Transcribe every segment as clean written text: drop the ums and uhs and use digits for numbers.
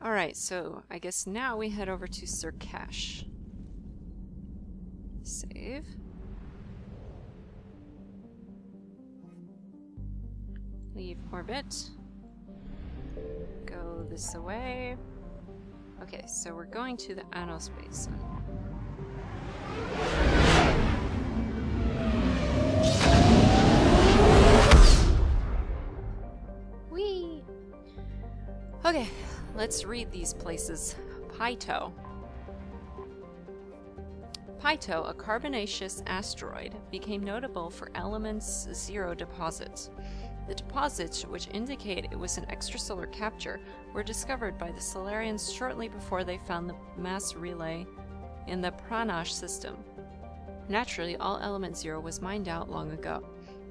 Alright, so I guess now we head over to sur'kesh. Save. Leave orbit. Go this away. Okay, so we're going to the Anos Basin. Whee! Okay, let's read these places. Pyto. Pyto, a carbonaceous asteroid, became notable for elements zero deposits. The deposits, which indicate it was an extrasolar capture, were discovered by the Salarians shortly before they found the mass relay in the Pranash system. Naturally, all element zero was mined out long ago.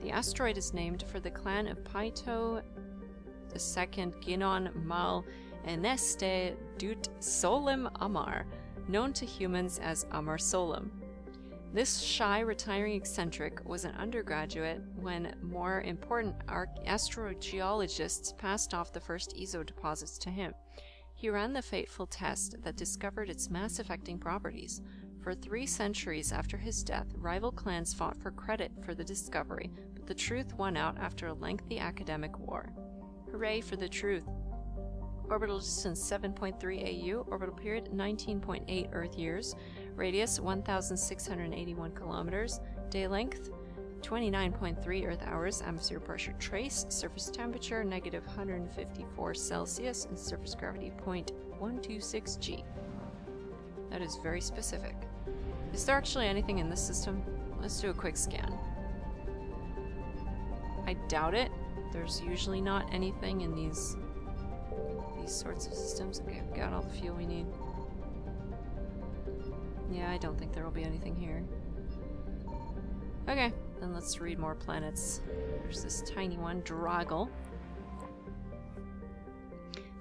The asteroid is named for the clan of Pyto II Ginon Mal Eneste Dut Solim Amar, known to humans as Amar Solim. This shy, retiring eccentric was an undergraduate when more important astrogeologists passed off the first ESO deposits to him. He ran the fateful test that discovered its mass-affecting properties. For 3 centuries after his death, rival clans fought for credit for the discovery, but the truth won out after a lengthy academic war. Hooray for the truth! Orbital distance 7.3 AU, orbital period 19.8 Earth years, radius 1,681 kilometers, day length 29.3 Earth hours, atmosphere pressure trace, surface temperature negative 154 Celsius, and surface gravity 0.126 G. That is very specific. Is there actually anything in this system? Let's do a quick scan. I doubt it. There's usually not anything in these sorts of systems. Okay, we've got all the fuel we need. Yeah, I don't think there will be anything here. Okay, then let's read more planets. There's this tiny one, Draggle.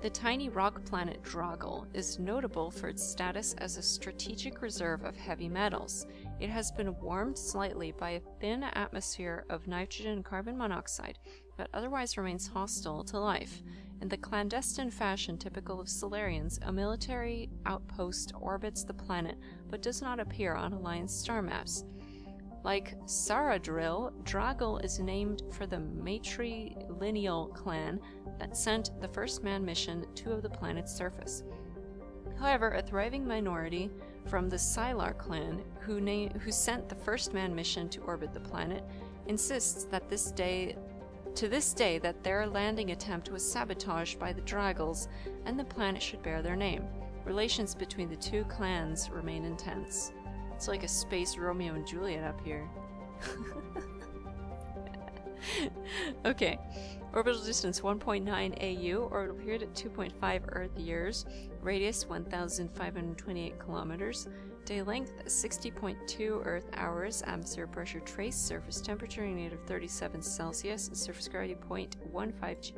The tiny rock planet Draggle is notable for its status as a strategic reserve of heavy metals. It has been warmed slightly by a thin atmosphere of nitrogen and carbon monoxide, but otherwise remains hostile to life. In the clandestine fashion typical of Salarians, a military outpost orbits the planet, but does not appear on Alliance star maps. Like Saradril, Draggle is named for the matrilineal clan that sent the first manned mission to the planet's surface. However, a thriving minority from the Sylar clan, who sent the first manned mission to orbit the planet, insists that to this day that their landing attempt was sabotaged by the Draggles and the planet should bear their name. Relations between the two clans remain intense. It's like a space Romeo and Juliet up here. Okay. Orbital distance 1.9 AU, orbital period at 2.5 Earth years, radius 1,528 kilometers, day length 60.2 Earth hours, atmosphere pressure trace, surface temperature negative 37 Celsius, and surface gravity 0.15 G.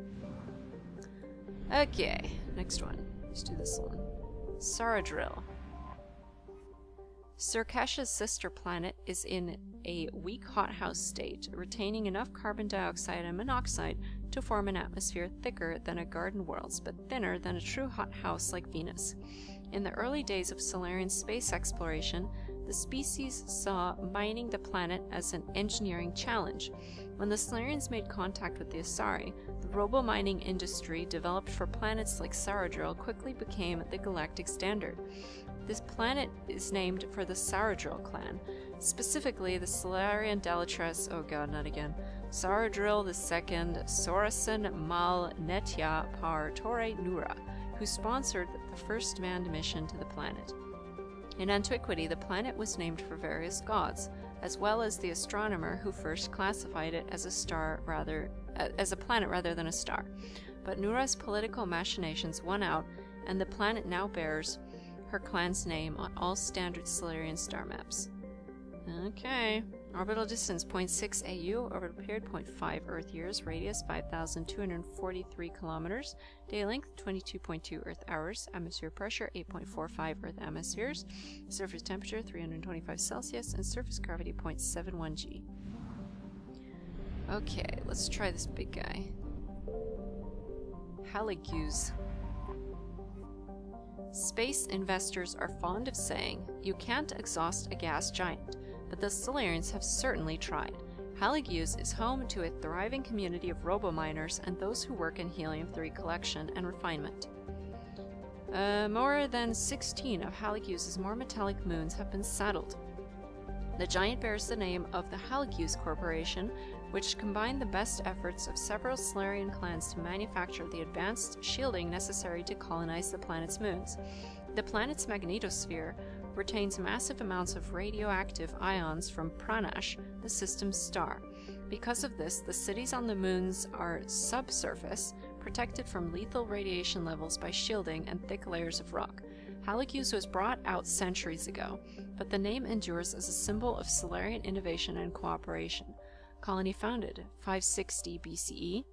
Okay, next one. Let's do this one. Saradril. Sur'kesh's sister planet is in a weak hothouse state, retaining enough carbon dioxide and monoxide to form an atmosphere thicker than a garden world's, but thinner than a true hothouse like Venus. In the early days of Solarian space exploration, the species saw mining the planet as an engineering challenge. When the Salarians made contact with the Asari, the robo-mining industry developed for planets like Saradril quickly became the galactic standard. This planet is named for the Saradril clan, specifically the Salarian Dalatres, oh god, not again, Saradril II Sorasan Mal Netya Par Tore Nura, who sponsored the first manned mission to the planet. In antiquity, the planet was named for various gods, as well as the astronomer who first classified it as a planet rather than a star. But Nura's political machinations won out, and the planet now bears her clan's name on all standard Salarian star maps. Okay. Orbital distance 0.6 AU, orbital period 0.5 Earth years, radius 5,243 kilometers, day length 22.2 Earth hours, atmosphere pressure 8.45 Earth atmospheres, surface temperature 325 Celsius, and surface gravity 0.71 G. Okay, let's try this big guy. Haliguse. Space investors are fond of saying, you can't exhaust a gas giant, but the Salarians have certainly tried. Haliguse is home to a thriving community of robo-miners and those who work in helium-3 collection and refinement. More than 16 of Haliguse's more metallic moons have been saddled. The giant bears the name of the Haliguse Corporation, which combined the best efforts of several Salarian clans to manufacture the advanced shielding necessary to colonize the planet's moons. The planet's magnetosphere retains massive amounts of radioactive ions from Pranash, the system's star. Because of this, the cities on the moons are subsurface, protected from lethal radiation levels by shielding and thick layers of rock. Haliguse was brought out centuries ago, but the name endures as a symbol of Salarian innovation and cooperation. Colony founded 560 BCE.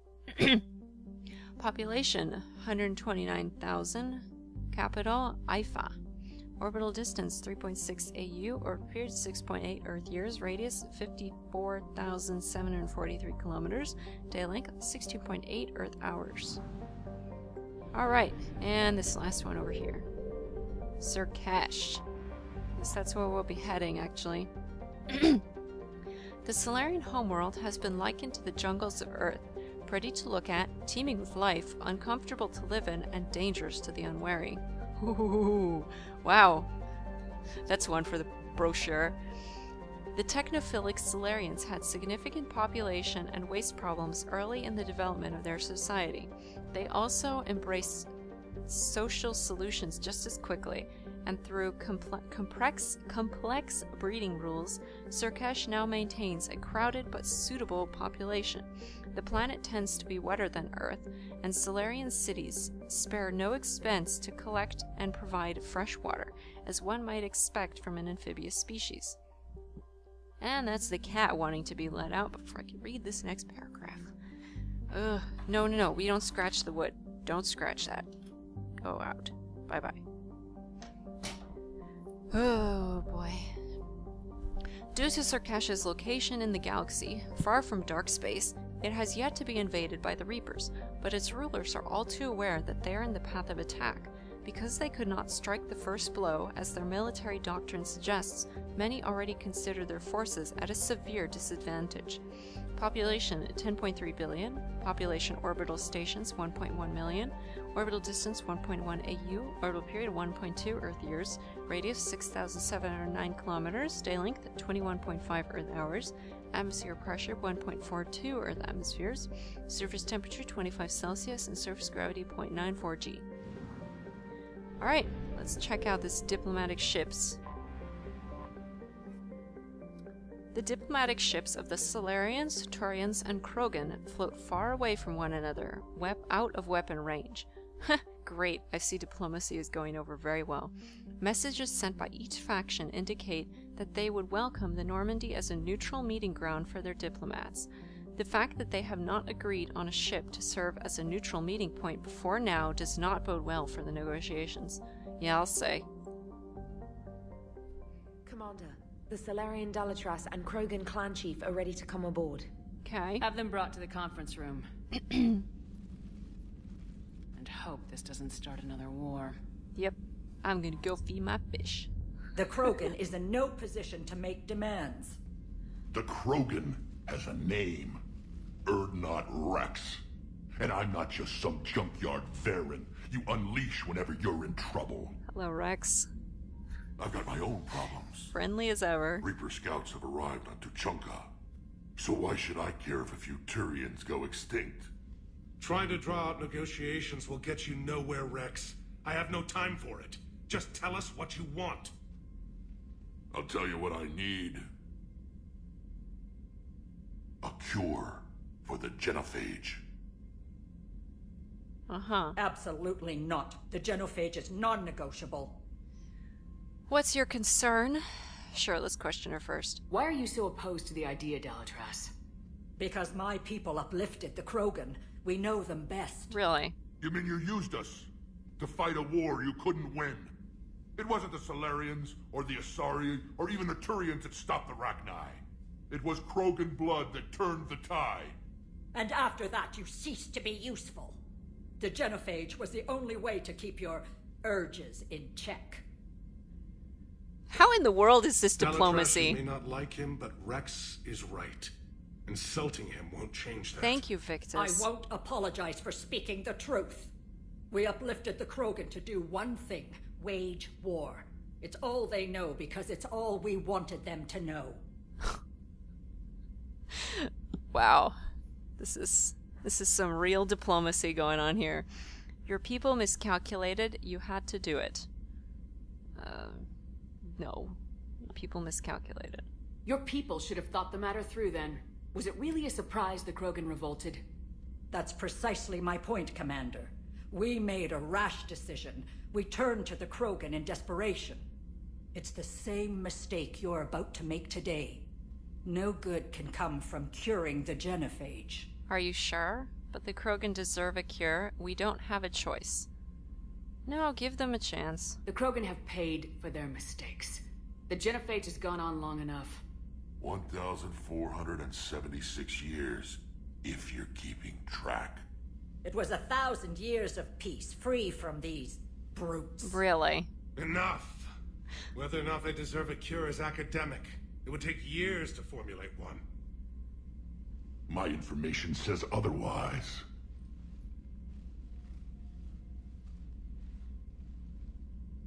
Population 129,000. Capital Ifa. Orbital distance 3.6 AU, or period 6.8 Earth years. Radius 54,743 kilometers. Day length 16.8 Earth hours. Alright, and this last one over here. Sur'kesh. Yes, that's where we'll be heading, actually. The Salarian homeworld has been likened to the jungles of Earth, pretty to look at, teeming with life, uncomfortable to live in, and dangerous to the unwary. Ooh, wow. That's one for the brochure. The technophilic Salarians had significant population and waste problems early in the development of their society. They also embraced social solutions just as quickly, and through complex breeding rules, sur'kesh now maintains a crowded but suitable population. The planet tends to be wetter than Earth, and Salarian cities spare no expense to collect and provide fresh water, as one might expect from an amphibious species. And that's the cat wanting to be let out before I can read this next paragraph. Ugh, no, we don't scratch the wood. Don't scratch that. Go out. Bye-bye. Oh boy. Due to sur'kesh's location in the galaxy, far from dark space, it has yet to be invaded by the Reapers, but its rulers are all too aware that they are in the path of attack. Because they could not strike the first blow, as their military doctrine suggests, many already consider their forces at a severe disadvantage. Population 10.3 billion, population orbital stations 1.1 million, orbital distance 1.1 AU, orbital period 1.2 Earth years, radius 6,709 kilometers, day length 21.5 Earth hours, atmosphere pressure 1.42 Earth atmospheres, surface temperature 25 Celsius, and surface gravity 0.94 G. Alright, let's check out this diplomatic ships. The diplomatic ships of the Salarians, Turians, and Krogan float far away from one another, out of weapon range. Great, I see diplomacy is going over very well. Messages sent by each faction indicate that they would welcome the Normandy as a neutral meeting ground for their diplomats. The fact that they have not agreed on a ship to serve as a neutral meeting point before now does not bode well for the negotiations. Yeah, I'll say. Commander, the Salarian Dalatras and Krogan clan chief are ready to come aboard. Okay. Have them brought to the conference room. And hope this doesn't start another war. Yep. I'm gonna go feed my fish. The Krogan is in no position to make demands. The Krogan has a name. Erdnot Rex. And I'm not just some junkyard Varen you unleash whenever you're in trouble. Hello, Rex. I've got my own problems. Friendly as ever. Reaper scouts have arrived on Tuchanka. So why should I care if a few Turians go extinct? Trying to draw out negotiations will get you nowhere, Rex. I have no time for it. Just tell us what you want. I'll tell you what I need. A cure for the genophage. Uh-huh. Absolutely not. The genophage is non-negotiable. What's your concern? Sure, let's question her first. Why are you so opposed to the idea, Dalatras? Because my people uplifted the Krogan. We know them best. Really? You mean you used us to fight a war you couldn't win? It wasn't the Salarians, or the Asari, or even the Turians that stopped the Rachni. It was Krogan blood that turned the tide. And after that, you ceased to be useful. The genophage was the only way to keep your urges in check. How in the world is this Dalatrass, diplomacy? you may not like him, but Rex is right. Insulting him won't change that. Thank you, Victus. I won't apologize for speaking the truth. We uplifted the Krogan to do one thing, wage war. It's all they know because it's all we wanted them to know. Wow. This is some real diplomacy going on here. Your people miscalculated. You had to do it. No. Your people miscalculated. Your people should have thought the matter through then. Was it really a surprise the Krogan revolted? That's precisely my point, Commander. We made a rash decision. We turned to the Krogan in desperation. It's the same mistake you're about to make today. No good can come from curing the genophage. Are you sure? But the Krogan deserve a cure. We don't have a choice. No, give them a chance. The Krogan have paid for their mistakes. The genophage has gone on long enough. 1,476 years, if you're keeping track. It was 1,000 years of peace, free from these brutes. Really? Enough! Whether or not they deserve a cure is academic. It would take years to formulate one. My information says otherwise.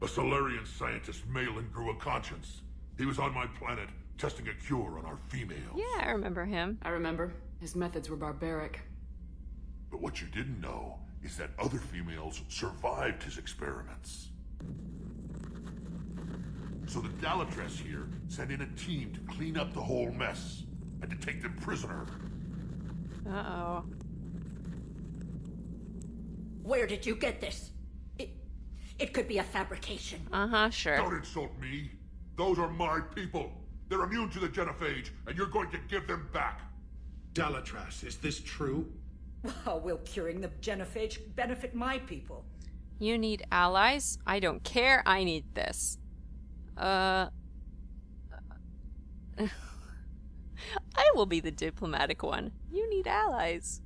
A Salarian scientist, Malin, grew a conscience. He was on my planet, testing a cure on our females. Yeah, I remember him. I remember. His methods were barbaric. But what you didn't know is that other females survived his experiments. So the Dalatrass here sent in a team to clean up the whole mess and to take them prisoner. Uh-oh. Where did you get this? It could be a fabrication. Uh-huh, sure. Don't insult me. Those are my people. They're immune to the genophage, and you're going to give them back. Dalatrass, is this true? How will curing the genophage benefit my people? You need allies? I don't care. I need this. I will be the diplomatic one. You need allies.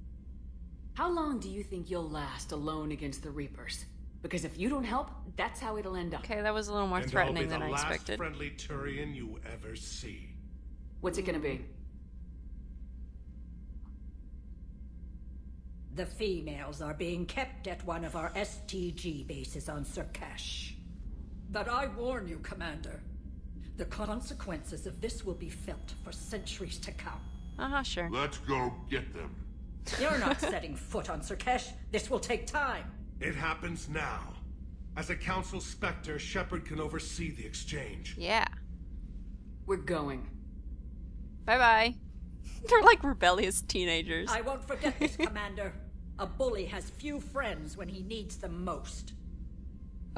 How long do you think you'll last alone against the Reapers? Because if you don't help, that's how it'll end up. Okay, that was a little more And threatening than I I'll be the last expected. friendly Turian you ever see. What's it gonna be? The females are being kept at one of our STG bases on sur'kesh. But I warn you, Commander, the consequences of this will be felt for centuries to come. Uh-huh, sure. Let's go get them. You're not setting foot on sur'kesh. This will take time. It happens now. As a Council Spectre, Shepard can oversee the exchange. Yeah. We're going. Bye-bye. They're like rebellious teenagers. I won't forget this, Commander. A bully has few friends when he needs them most.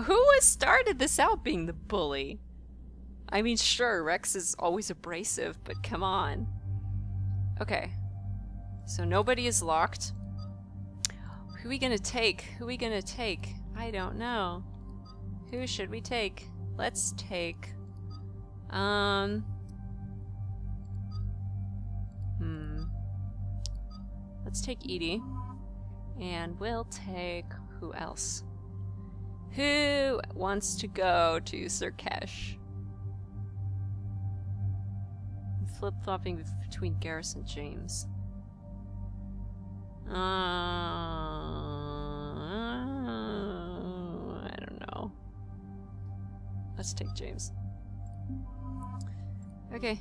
Who has started this out being the bully? I mean, sure, Rex is always abrasive, but come on. Okay. So nobody is locked. Who are we gonna take? Who are we gonna take? I don't know. Who should we take? Let's take... Let's take Edie. And we'll take... who else? Who wants to go to sur'kesh? I'm flip-flopping between Garrus and James. I don't know. Let's take James. Okay.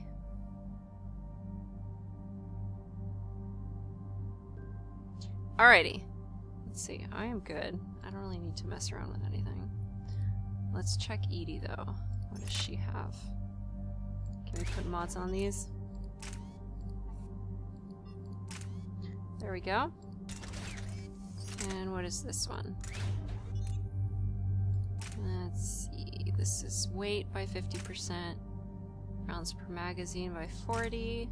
Alrighty. Let's see. I am good. I don't really need to mess around with anything. Let's check Edie though. What does she have? Can we put mods on these? There we go. And what is this one? Let's see. This is weight by 50%. Rounds per magazine by 40.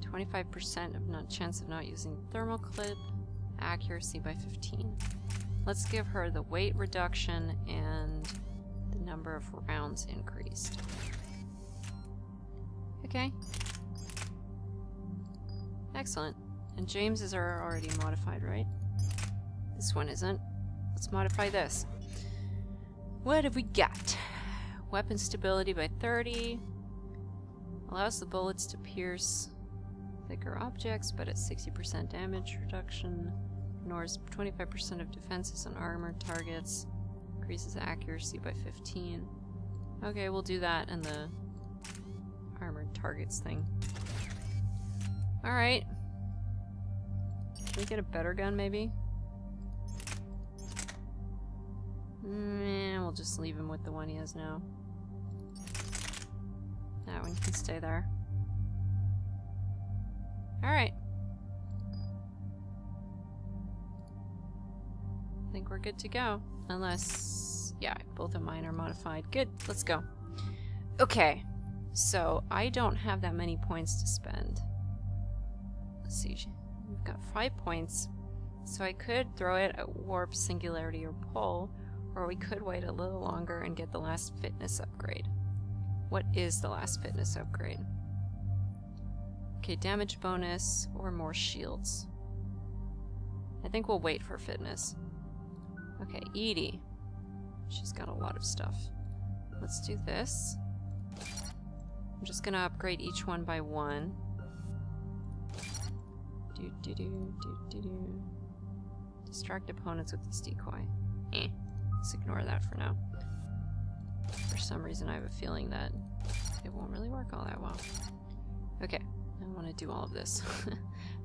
25% of chance of not using thermal clip. Accuracy by 15. Let's give her the weight reduction and the number of rounds increased. Okay. Excellent. And James is already modified, right? This one isn't. let's modify this. What have we got? Weapon stability by 30. Allows the bullets to pierce thicker objects, but at 60% damage reduction. Ignores 25% of defenses on armored targets. Increases accuracy by 15. Okay, we'll do that in the armored targets thing. Alright. Can we get a better gun, maybe? We'll just leave him with the one he has now. That one can stay there. Alright. I think we're good to go. Unless... yeah, both of mine are modified. Good, let's go. Okay, so I don't have that many points to spend. Let's see, we've got 5 points. So I could throw it at Warp, Singularity, or Pull, or we could wait a little longer and get the last fitness upgrade. What is the last fitness upgrade? Okay, damage bonus or more shields. I think we'll wait for fitness. Okay, Edie. She's got a lot of stuff. Let's do this. I'm just gonna upgrade each one by 1. Distract opponents with this decoy. Let's ignore that for now. For some reason I have a feeling that it won't really work all that well. Okay, I want to do all of this.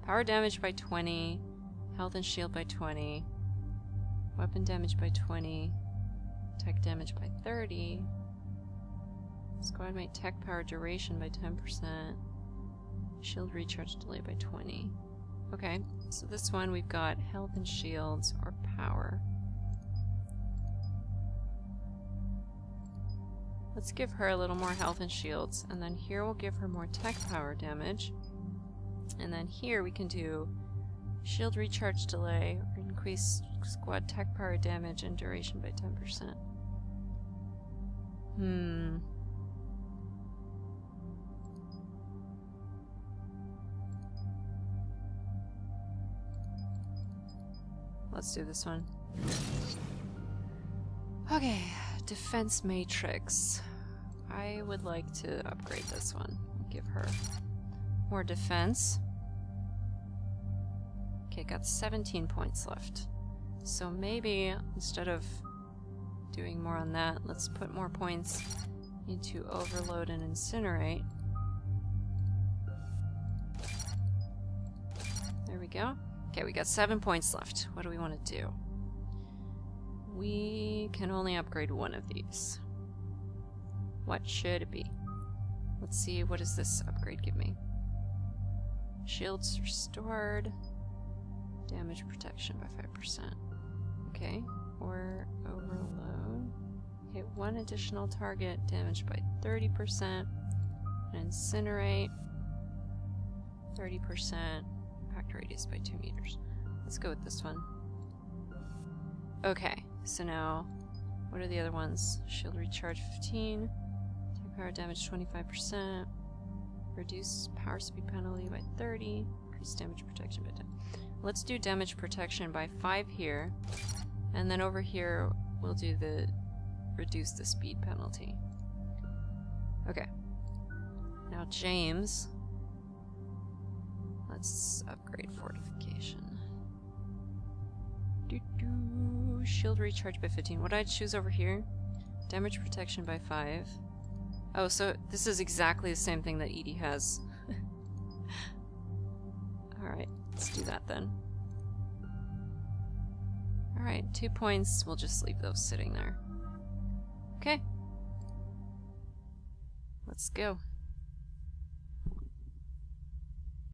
Power damage by 20, health and shield by 20, weapon damage by 20, tech damage by 30, squad mate tech power duration by 10%, shield recharge delay by 20. Okay, so this one we've got health and shields or power. Let's give her a little more health and shields, and then here we'll give her more tech power damage. And then here we can do shield recharge delay, or increase squad tech power damage and duration by 10%. Let's do this one. Okay, defense matrix. I would like to upgrade this one. Give her more defense. Okay, got 17 points left. So maybe instead of doing more on that, let's put more points into overload and incinerate. There we go. Okay, we got 7 points left. What do we want to do? We can only upgrade one of these. What should it be? Let's see, what does this upgrade give me? Shields restored. Damage protection by 5%. Okay, or overload. Hit one additional target, damage by 30%. And incinerate. 30%. Impact radius by 2 meters. Let's go with this one. Okay, so now, what are the other ones? Shield recharge 15. Take power damage 25%. Reduce power speed penalty by 30. Increase damage protection by 10. Let's do damage protection by 5 here. And then over here, we'll do the reduce the speed penalty. Okay. Now James. Let's upgrade fortification. Shield recharge by 15. What did I choose over here? Damage protection by 5. Oh, so this is exactly the same thing that Edie has. Alright, let's do that then. Alright, 2 points. We'll just leave those sitting there. Okay. Let's go.